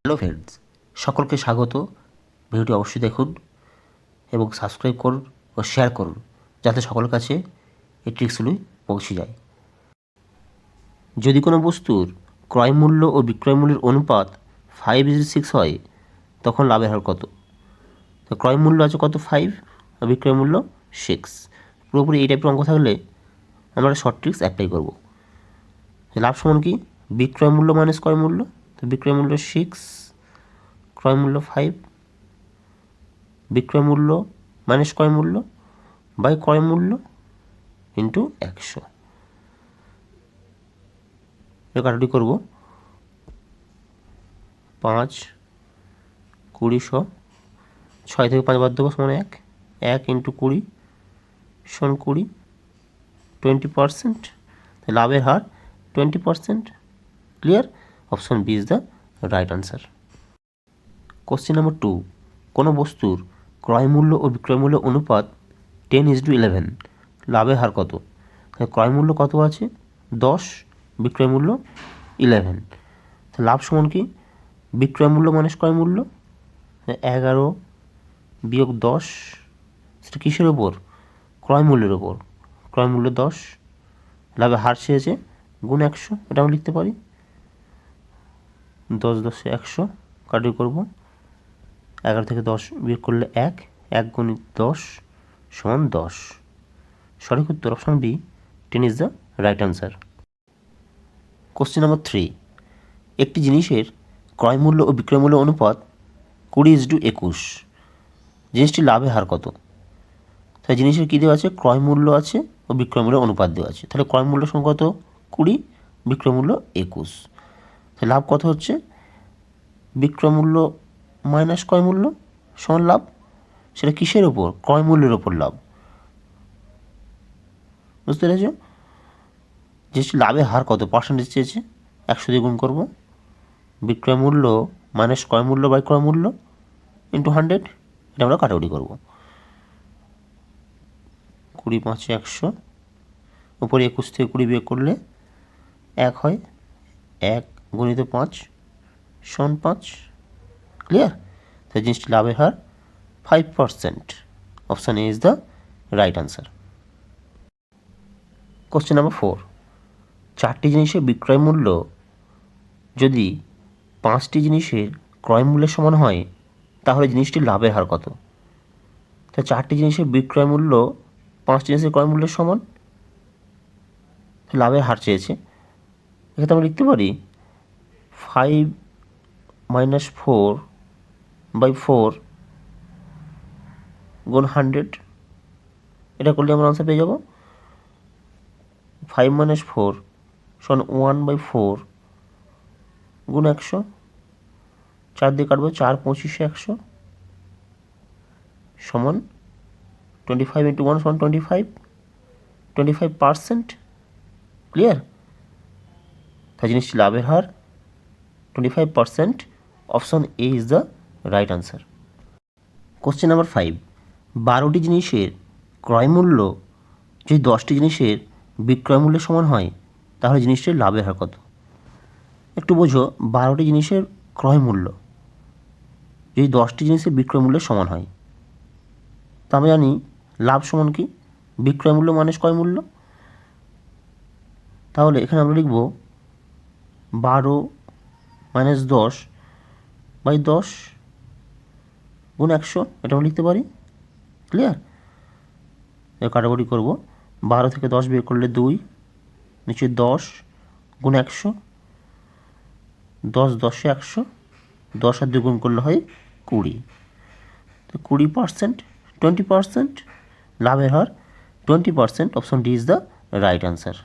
Hello friends, সকলকে স্বাগত। ভিডিওটি অবশ্যই দেখুন এবং সাবস্ক্রাইব করুন ও শেয়ার করুন, যাতে সকলের কাছে এই ট্রিক্সগুলি পৌঁছে যায়। যদি কোনো বস্তুর ক্রয় মূল্য ও বিক্রয় মূল্যের অনুপাত 5:6 হয়, তখন লাভের হার কত? তো ক্রয় মূল্য আছে কত? 5 আর বিক্রয় মূল্য 6। পুরোপুরি এই টাইপের অঙ্ক থাকলে আমরা শর্ট ট্রিক্স অ্যাপ্লাই করব। লাভ সমান কি? বিক্রয় মূল্য মাইনাস ক্রয় মূল্য। তো বিক্রয় মূল্য 6, ক্রয় মূল্য 5, বিক্রয় মূল্য মাইনাস ক্রয় মূল্য বাই ক্রয় মূল্য ইন্টু 100। এর কাটাটি করব। 5 20 6 থেকে 5 বাদ দেবো সমান 1 1 ইন্টু 20 সমান 20 20%। লাভের হার 20%। Clear? Option B is the right answer. Question number 2, কোনো বস্তুর ক্রয় মূল্য ও বিক্রয় মূল্য অনুপাত 10:11, লাভের হার কত? ক্রয় মূল্য কত আছে? 10, বিক্রয় মূল্য 11। লাভ সমান কি? বিক্রয় মূল্য মাইনাস ক্রয় মূল্য। 11 বিয়োগ 10, সেটা কিসের ওপর? ক্রয় মূল্যের ওপর। ক্রয় মূল্য 10, লাভের হার চেয়েছে গুণ 100, এটা আমরা লিখতে পারি। 10 10 100 কাটি করব। 11 থেকে 10 বিয়োগ করলে 1 1 গুণিত 10 সমান 10। সঠিক উত্তর option B, 10 is the right answer. Question number 3, একটি জিনিসের ক্রয় মূল্য ও বিক্রয় মূল্য অনুপাত 20:21, জিনিসটির লাভের হার কত? তাই জিনিসের কী দেওয়া আছে? ক্রয় মূল্য আছে ও বিক্রয় মূল্য অনুপাত দেওয়া আছে। তাহলে ক্রয় মূল্য সমান কত? 20, বিক্রয় মূল্য 21। তাহলে লাভ কত হচ্ছে? বিক্রয় মূল্য মাইনাস ক্রয় মূল্য সমান লাভ। সেটা কিসের ওপর? ক্রয় মূল্যের ওপর লাভ। বুঝতে পেরেছ? জিনিসটি লাভের হার কত? পার্সেন্টেজ চেয়েছে, 100 দিয়ে গুণ করব। বিক্রয় মূল্য মাইনাস ক্রয় মূল্য বাই ক্রয় মূল্য ইন্টু 100, এটা আমরা কাটাকুটি করব। 20 5 100, উপরে 21 থেকে 20 বিয়োগ করলে 1 হয়, 1 গুণিত 5 সমান 5। ক্লিয়ার? তাই জিনিসটি লাভের হার 5%। Option A is the right answer. Question number 4, 4টি জিনিসের বিক্রয় মূল্য যদি 5টি জিনিসের ক্রয় মূল্যের সমান হয়, তাহলে জিনিসটির লাভের হার কত? তাই 4টি জিনিসের বিক্রয় মূল্য 5টি জিনিসের ক্রয় মূল্যের সমান, লাভের হার চেয়েছে। এক্ষেত্রে আমরা লিখতে পারি 5 - 4/4 গুণ 100। এটা করলে আমরা আনসার পেয়ে যাব 5 - 4 সমান 1/4 গুণ 100। 4 দিয়ে কাটবো, 4 25 100 সমান 25 × 1 সমান 25%। ক্লিয়ার? তাই জিনিসটি লাভের হার 25%। Option A is the right answer. Question number 5, 12টি জিনিসের ক্রয় মূল্য যদি 10টি জিনিসের বিক্রয় মূল্যের সমান হয়, তাহলে জিনিসটির লাভের হার কত? একটু বোঝো, 12টি জিনিসের ক্রয় মূল্য যদি 10টি জিনিসের বিক্রয় মূল্যের সমান হয়, তা আমরা জানি লাভ সমান কি? বিক্রয় মূল্য মাইনাস ক্রয় মূল্য। তাহলে এখানে আমরা লিখব 12 - 10/10 গুণ 100, এটা আমরা লিখতে পারি। ক্লিয়ার? কাটাকুটি করব। 12 থেকে 10 বিয়োগ করলে 2, নিচে 10 গুণ 100, 10 10 100, 10 আর 2 গুণ করলে হয় 20। তো 20%, 20%, লাভের হার 20%। Option D is the right answer.